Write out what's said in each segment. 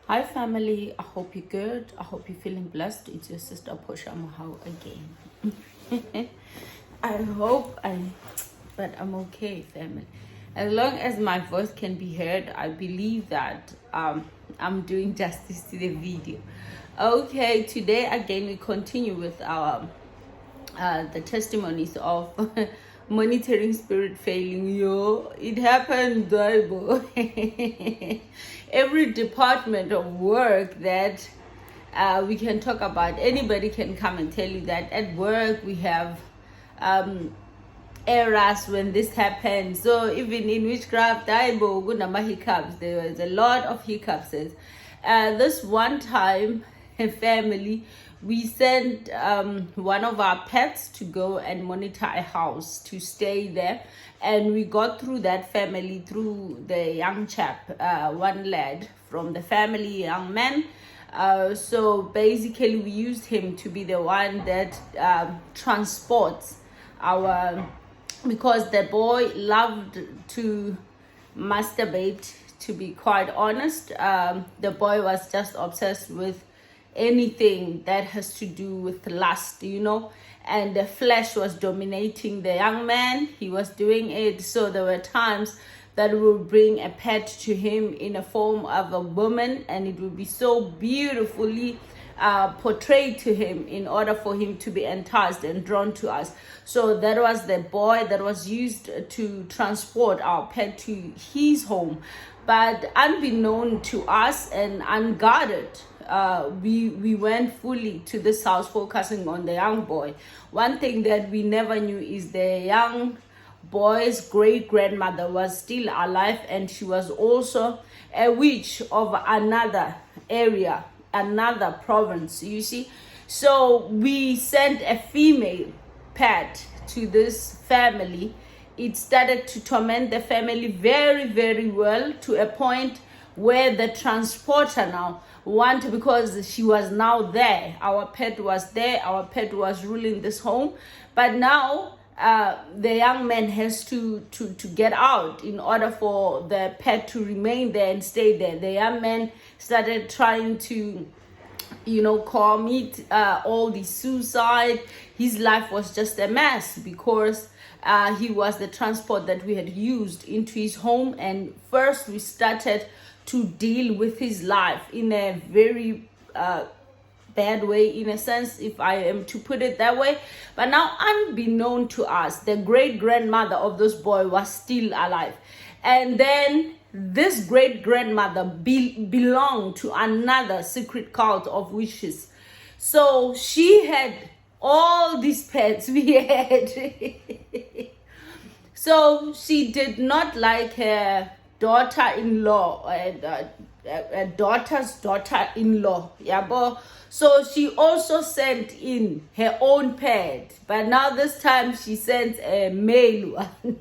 Hi family, I hope you're good. I hope you're feeling blessed. It's your sister Portia Mahau again. But I'm okay, family. As long as my voice can be heard, I believe that I'm doing justice to the video. Okay, today again we continue with our the testimonies of monitoring spirit failing. Yo, it happened, Bible. Every department of work that we can talk about, anybody can come and tell you that at work we have errors when this happens. So even in witchcraft, hiccups. There was a lot of hiccups. This one time, a family, we sent one of our pets to go and monitor a house to stay there, and we got through that family through the young chap, one lad from the family, young man. So basically, we used him to be the one that transports our, because the boy loved to masturbate, to be quite honest. The boy was just obsessed with anything that has to do with lust, and the flesh was dominating the young man. He was doing it. So there were times that we would bring a pet to him in a form of a woman, and it would be so beautifully portrayed to him in order for him to be enticed and drawn to us. So that was the boy that was used to transport our pet to his home. But unbeknown to us and unguarded, we went fully to this house focusing on the young boy. One thing that we never knew is the young boy's great grandmother was still alive, and she was also a witch of another area, another province, you see. So we sent a female pet to this family. It started to torment the family very, very well, to a point where the transporter now wanted, because she was now there. Our pet was there. Our pet was ruling this home. But now the young man has to get out in order for the pet to remain there and stay there. The young man started trying to commit all the suicide. His life was just a mess because he was the transport that we had used into his home. And first we started to deal with his life in a very bad way, in a sense, if I am to put it that way. But now, unbeknown to us, the great grandmother of this boy was still alive. And then this great grandmother belonged to another secret cult of witches. So she had all these pets we had. So she did not like her daughter-in-law, a daughter's daughter-in-law. Yeah, so she also sent in her own pet, but now this time she sent a male one.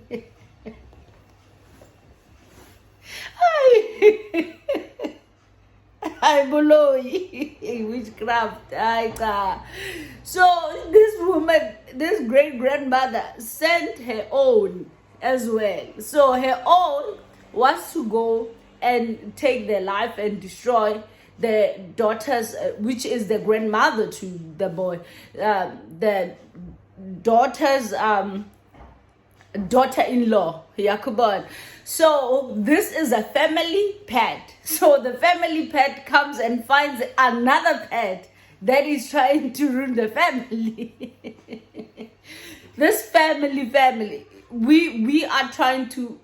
I below witchcraft. So this woman, this great grandmother, sent her own as well. So her own was to go and take their life and destroy the daughters, which is the grandmother to the boy, the daughter's daughter-in-law, Yakubon. So this is a family pet. So the family pet comes and finds another pet that is trying to ruin the family. This family, we are trying to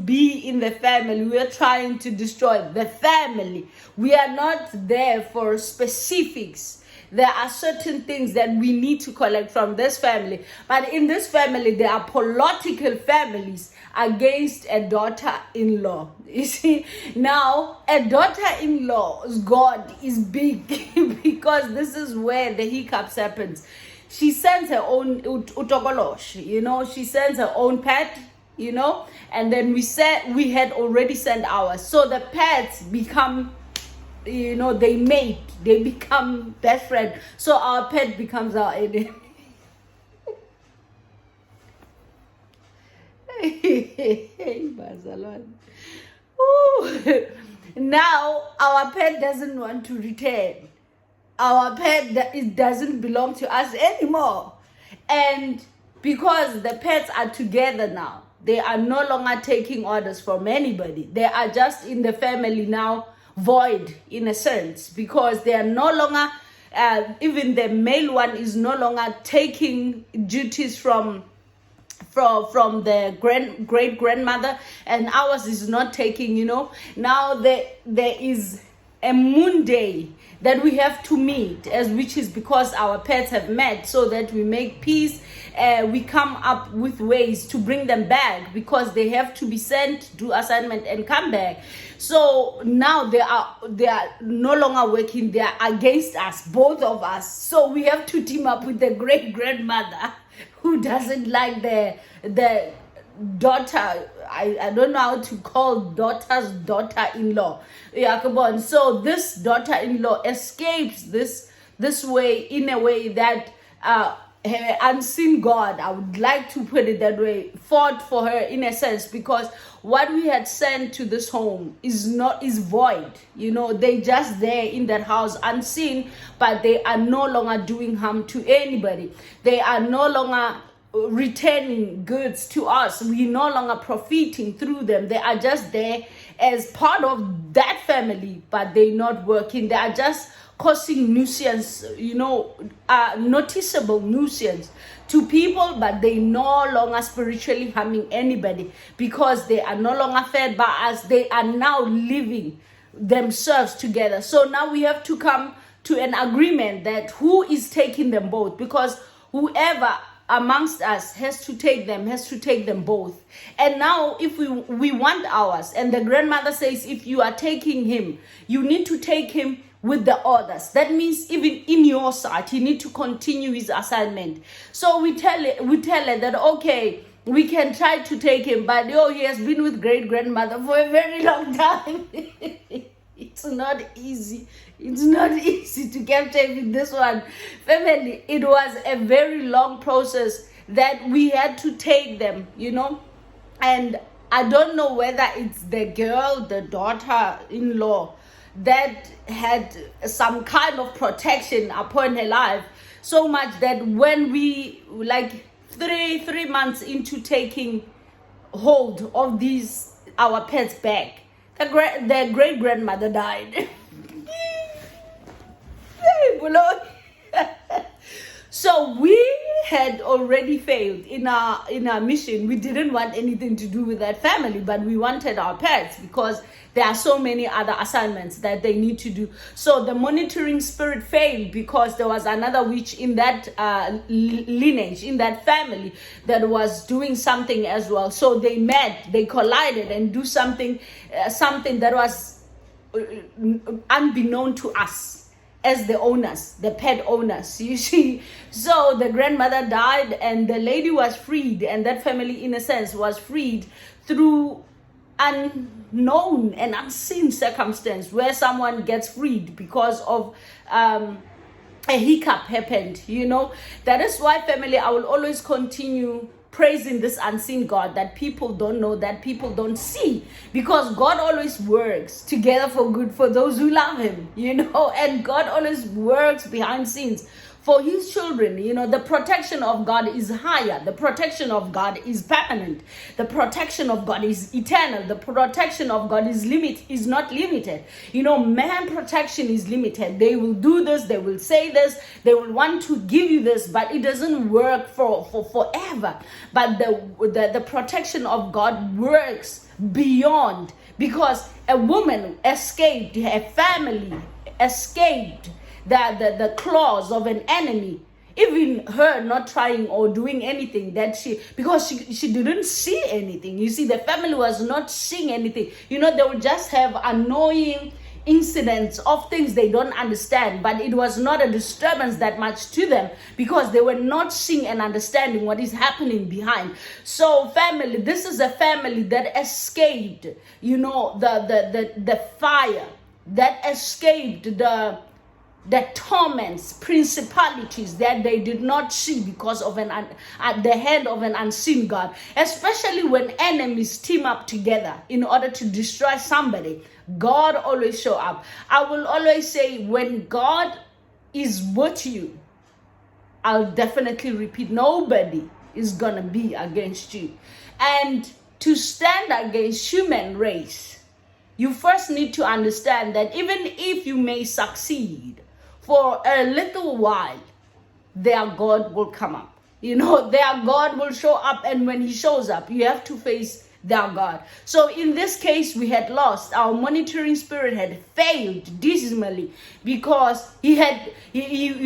be in the family. We are trying to destroy the family. We are not there for specifics. There are certain things that we need to collect from this family. But in this family, there are political families against a daughter-in-law. You see, now a daughter-in-law's God is big because this is where the hiccups happens. She sends her own utokolosh, she sends her own pet, and then we had already sent ours. So the pets become, they mate, they become best friend. So our pet becomes our enemy. Hey, Barcelona. Now our pet doesn't want to return. Our pet, it doesn't belong to us anymore. And because the pets are together now, they are no longer taking orders from anybody. They are just in the family now, void in a sense, because they are no longer, even the male one is no longer taking duties from the great grandmother, and ours is not taking, now there is a moon day that we have to meet, which is because our pets have met, so that we make peace. We come up with ways to bring them back, because they have to be sent, do assignment, and come back. So now they are no longer working. They are against us, both of us. So we have to team up with the great grandmother, who doesn't like the daughter. I don't know how to call daughter's daughter-in-law. Yeah, come on. So this daughter-in-law escapes this way, in a way that her unseen God, I would like to put it that way, fought for her in a sense, because what we had sent to this home is void. They just there in that house unseen, but they are no longer doing harm to anybody. They are no longer returning goods to us. We no longer profiting through them. They are just there as part of that family, but they're not working. They are just causing nuisance, noticeable nuisance to people, but they no longer spiritually harming anybody, because they are no longer fed by us. They are now living themselves together. So now we have to come to an agreement that who is taking them both, because whoever amongst us has to take them both. And now if we want ours, and the grandmother says, if you are taking him, you need to take him with the others. That means even in your side, he need to continue his assignment. So we tell her that, okay, we can try to take him, but he has been with great grandmother for a very long time. It's not easy. It's not easy to capture with this one. Family, it was a very long process that we had to take them, And I don't know whether it's the girl, the daughter-in-law, that had some kind of protection upon her life, so much that when we, like 3 months into taking hold of our pets back, the great grandmother died. So we had already failed in our mission. We didn't want anything to do with that family, but we wanted our pets, because there are so many other assignments that they need to do. So the monitoring spirit failed, because there was another witch in that lineage, in that family, that was doing something as well. So they met, they collided, and do something that was unbeknown to us as the owners, the pet owners, you see. So the grandmother died, and the lady was freed, and that family, in a sense, was freed through unknown and unseen circumstance, where someone gets freed because of a hiccup happened. That is why, family, I will always continue praising this unseen God that people don't know, that people don't see, because God always works together for good for those who love him, and God always works behind scenes for his children. The protection of God is higher. The protection of God is permanent. The protection of God is eternal. The protection of God is not limited. Man protection is limited. They will do this, they will say this, they will want to give you this, but it doesn't work for forever. But the protection of God works beyond, because a woman escaped, her family escaped the claws of an enemy, even her not trying or doing anything, because she didn't see anything. You see, the family was not seeing anything. They would just have annoying incidents of things they don't understand, but it was not a disturbance that much to them, because they were not seeing and understanding what is happening behind. So family, this is a family that escaped, the fire, that escaped the torments, principalities that they did not see because of at the hand of an unseen God. Especially when enemies team up together in order to destroy somebody, God always show up. I will always say, when God is with you, I'll definitely repeat, nobody is gonna be against you. And to stand against human race, you first need to understand that even if you may succeed for a little while, their God will come up. Their God will show up, and when he shows up, you have to face their God. So in this case, we had lost. Our monitoring spirit had failed dismally because he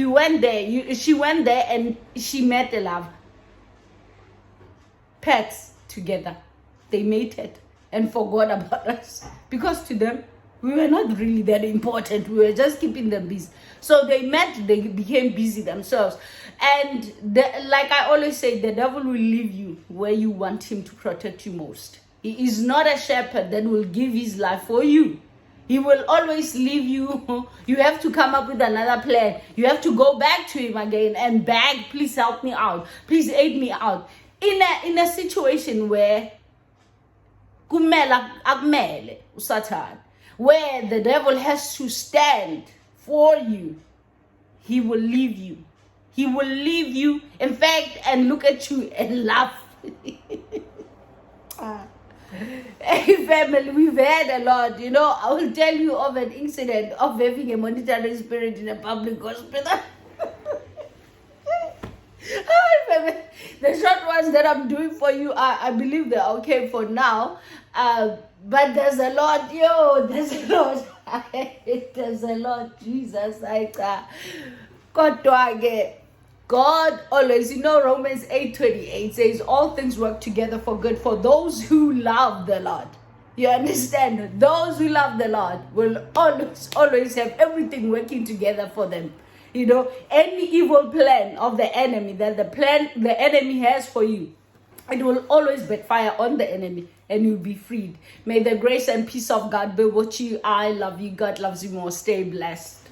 went there. She went there and she met a love. Pets together. They mated and forgot about us because to them, we were not really that important. We were just keeping them busy. So they met, they became busy themselves. And like I always say, the devil will leave you where you want him to protect you most. He is not a shepherd that will give his life for you. He will always leave you. You have to come up with another plan. You have to go back to him again and beg, please help me out. Please aid me out. In a situation where kumela akumele uSatan, where the devil has to stand for you, he will leave you. He will leave you, in fact, and look at you and laugh. Hey, family, we've had a lot. I will tell you of an incident of having a monitoring spirit in a public hospital. The short ones that I'm doing for you, I believe they're okay for now. But there's a lot, there's a lot. There's a lot, Jesus. God always, Romans 8:28 says, all things work together for good for those who love the Lord. You understand? Those who love the Lord will always have everything working together for them. Any evil plan of the enemy that the enemy has for you, it will always backfire on the enemy and you'll be freed. May the grace and peace of God be with you. I love you. God loves you more. Stay blessed.